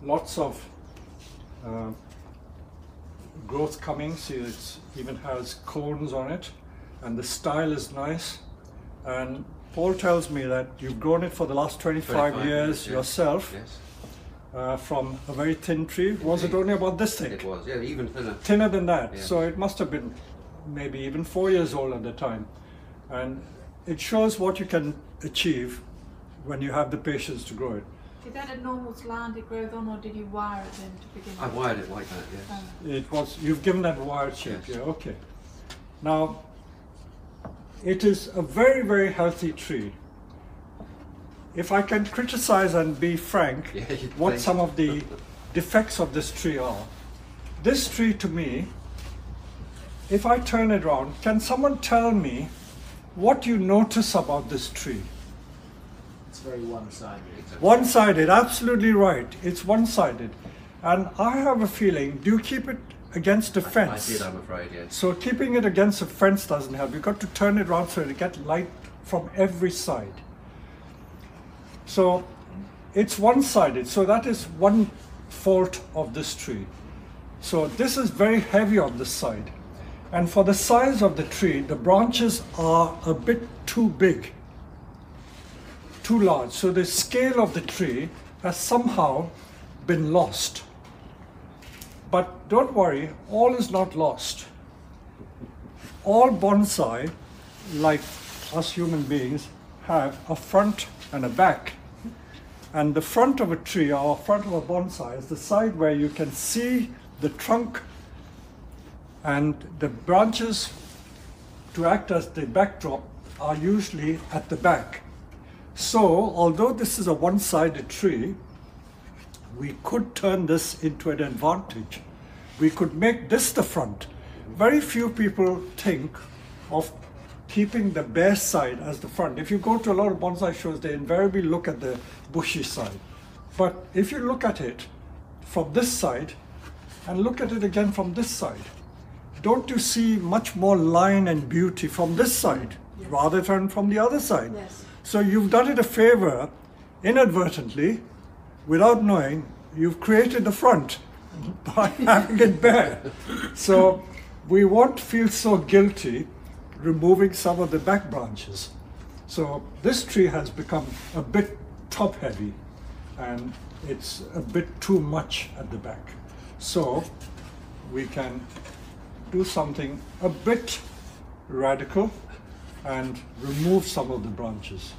lots of growth coming. See, it even has cones on it, and the style is nice. And Paul tells me that you've grown it for the last 25 years yourself. Yes. From a very thin tree. Was it only about this thick? It was, yeah, even thinner. Thinner than that. Yes. So it must have been maybe even 4 years old at the time. And it shows what you can achieve when you have the patience to grow it. Is that a normal slanted growth on, or did you wire it then to begin with? I wired it like that, yes. It was, you've given that wired shape, Yes. yeah, okay. Now, it is a very, very healthy tree. If I can criticize and be frank, Yeah, what some of the defects of this tree are. This tree, to me, if I turn it around, can someone tell me what you notice about this tree? It's very one-sided. One-sided, absolutely right. It's one-sided. And I have a feeling, do you keep it against a fence? I did, I'm afraid, yes. So keeping it against a fence doesn't help. You've got to turn it around so it gets light from every side. So it's one-sided. So that is one fault of this tree. So this is very heavy on this side. And for the size of the tree, the branches are a bit too big, too large. So the scale of the tree has somehow been lost. But don't worry, all is not lost. All bonsai, like us human beings, have a front and a back. And the front of a tree or front of a bonsai is the side where you can see the trunk and the branches to act as the backdrop are usually at the back. So, although this is a one-sided tree, we could turn this into an advantage. We could make this the front. Very few people think of keeping the bare side as the front. If you go to a lot of bonsai shows, they invariably look at the bushy side. But if you look at it from this side and look at it again from this side, don't you see much more line and beauty from this side rather than from the other side? Yes. So you've done it a favor inadvertently, without knowing. You've created the front by having it bare. So we won't feel so guilty removing some of the back branches. So this tree has become a bit top heavy and it's a bit too much at the back. So we can do something a bit radical and remove some of the branches.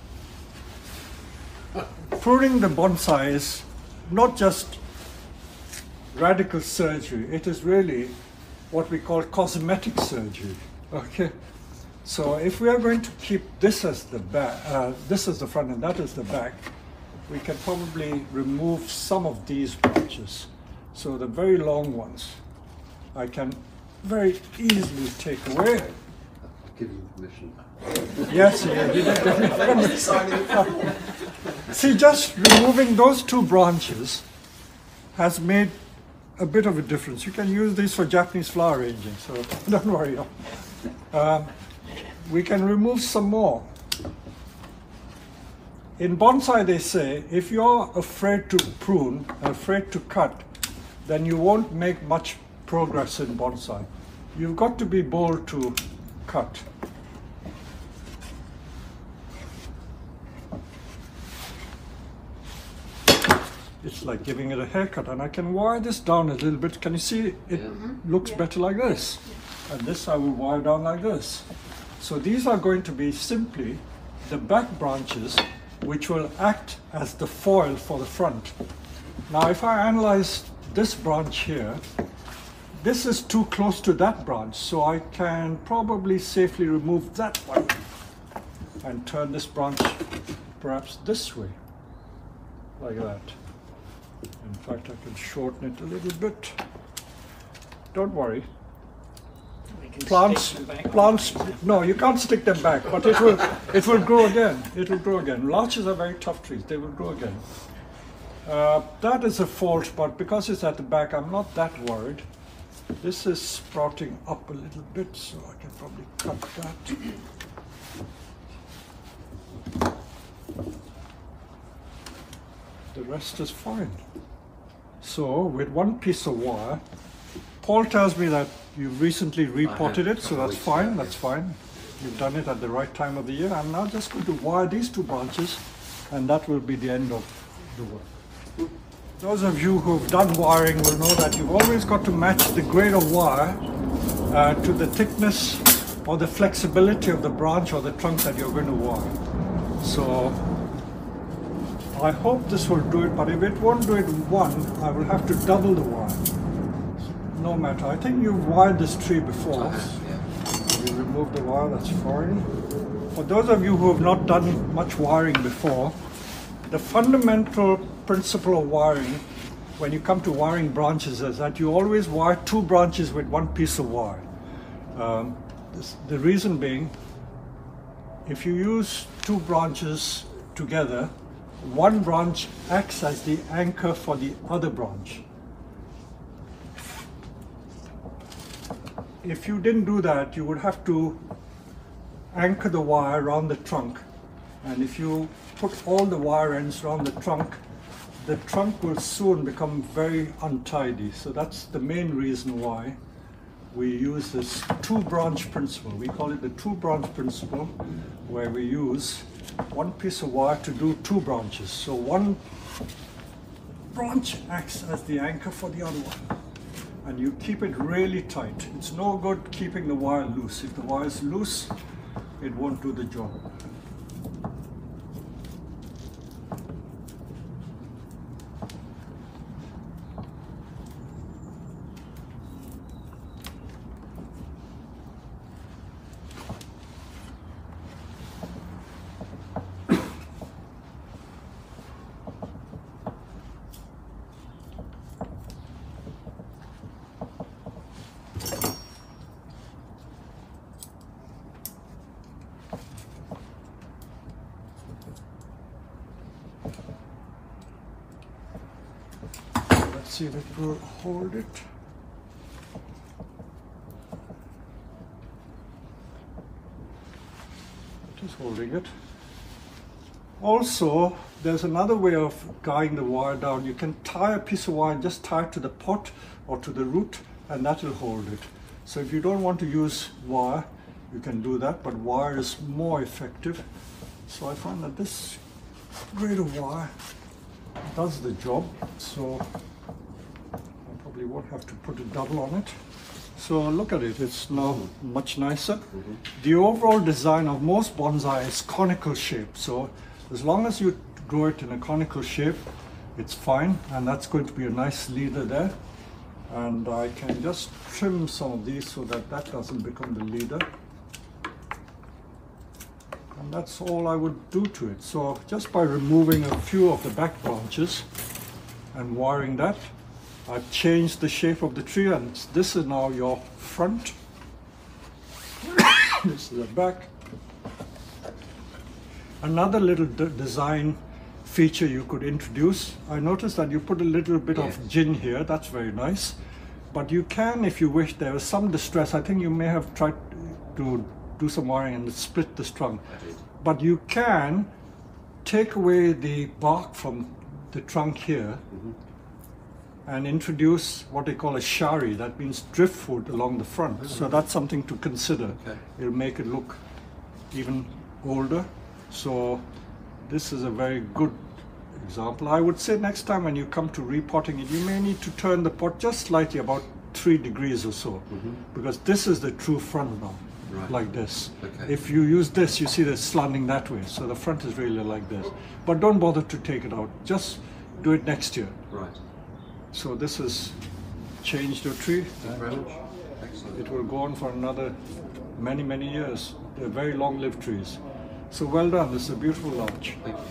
Pruning the bonsai is not just radical surgery, it is really what we call cosmetic surgery. Okay, so if we are going to keep this as the back, this is the front and that is the back, we can probably remove some of these branches. So the very long ones I can very easily take away. I'll give you permission. Yes, see, just removing those two branches has made a bit of a difference. You can use these for Japanese flower arranging, so don't worry. We can remove some more. In bonsai they say, if you're afraid to prune, afraid to cut, then you won't make much progress in bonsai. You've got to be bold to cut. It's like giving it a haircut, and I can wire this down a little bit. Can you see it looks better like this? And this I will wire down like this. So these are going to be simply the back branches which will act as the foil for the front. Now if I analyze this branch here, this is too close to that branch, so I can probably safely remove that one and turn this branch perhaps this way, like that. In fact, I can shorten it a little bit. Don't worry. Plants, no, you can't stick them back, but it will grow again. It will grow again. Larches are very tough trees. They will grow again. That is a fault, but because it's at the back, I'm not that worried. This is sprouting up a little bit, so I can probably cut that. The rest is fine. So with one piece of wire, Paul tells me that you've recently repotted it, so that's fine, that's fine. You've done it at the right time of the year. I'm now just going to wire these two branches, and that will be the end of the work. Those of you who've done wiring will know that you've always got to match the grade of wire to the thickness or the flexibility of the branch or the trunk that you're going to wire. So I hope this will do it, but if it won't do it in one, I will have to double the wire. No matter. I think you've wired this tree before. You remove the wire, that's fine. For those of you who have not done much wiring before, the fundamental principle of wiring when you come to wiring branches is that you always wire two branches with one piece of wire. The reason being, if you use two branches together, one branch acts as the anchor for the other branch. If you didn't do that, you would have to anchor the wire around the trunk, and if you put all the wire ends around the trunk will soon become very untidy. So that's the main reason why we use this two-branch principle. We call it the two-branch principle, where we use one piece of wire to do two branches. So one branch acts as the anchor for the other one, and you keep it really tight. It's no good keeping the wire loose. If the wire is loose, it won't do the job. See if it will hold it. It is holding it. Also, there's another way of guying the wire down. You can tie a piece of wire and just tie it to the pot or to the root, and that will hold it. So if you don't want to use wire, you can do that, but wire is more effective. So I find that this grade of wire does the job. So we won't have to put a double on it. So look at it, it's now much nicer. The overall design of most bonsai is conical shape, so as long as you grow it in a conical shape, it's fine, and that's going to be a nice leader there. And I can just trim some of these so that that doesn't become the leader. And that's all I would do to it. So just by removing a few of the back branches and wiring that, I've changed the shape of the tree, and this is now your front. This is the back. Another little design feature you could introduce. I noticed that you put a little bit of gin here. That's very nice. But you can, if you wish, there is some distress. I think you may have tried to do some wiring and split this trunk. But you can take away the bark from the trunk here and introduce what they call a shari. That means driftwood along the front. So that's something to consider. It'll make it look even older. So this is a very good example. I would say next time when you come to repotting it, you may need to turn the pot just slightly, about 3 degrees or so, because this is the true front now, like this. If you use this, you see that it's slanting that way, so the front is really like this. But don't bother to take it out, just do it next year. So this has changed your tree. It will go on for another many years. They're very long-lived trees. So well done, this is a beautiful larch. Thank you.